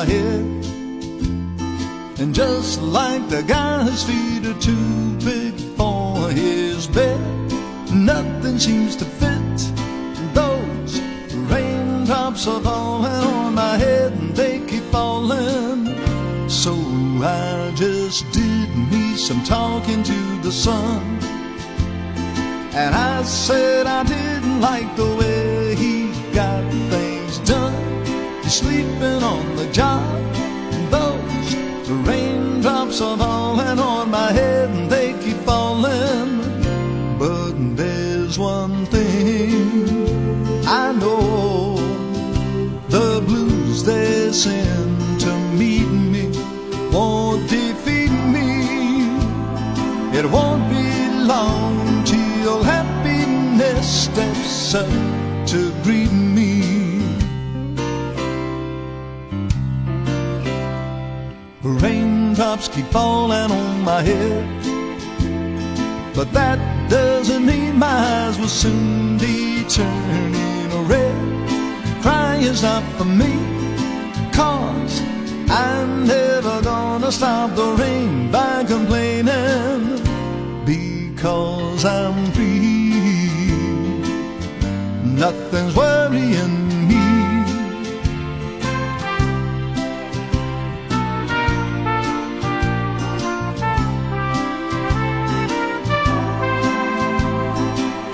my head. And just like the guy whose feet are too big for his bed, nothing seems to fit. Those raindrops are falling on my head, and they keep falling. So I just did me some talking to the sun, and I said I didn't like the way he got things done. He's sleeping on the job. Those raindrops are falling on my head, and they keep falling. But there's one thing I know, the blues they send to meet me won't defeat me. It won't be long till happiness steps up to greet me. Raindrops keep falling on my head, but that doesn't mean my eyes will soon be turning red. Crying is not for me, 'cause I'm never gonna stop the rain by complaining, because I'm free. Nothing's worrying me.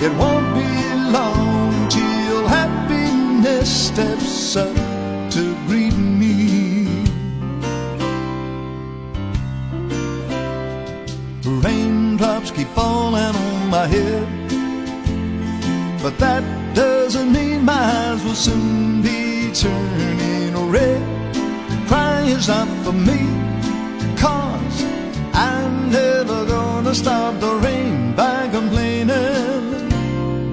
It won't be long till happiness steps up to greet me. Raindrops keep falling on my head, but that doesn't mean my eyes will soon be turning red. Crying is not for me, 'cause I'm never gonna stop the rain by complaining,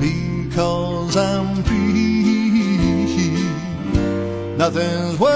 because I'm free. Nothing's worth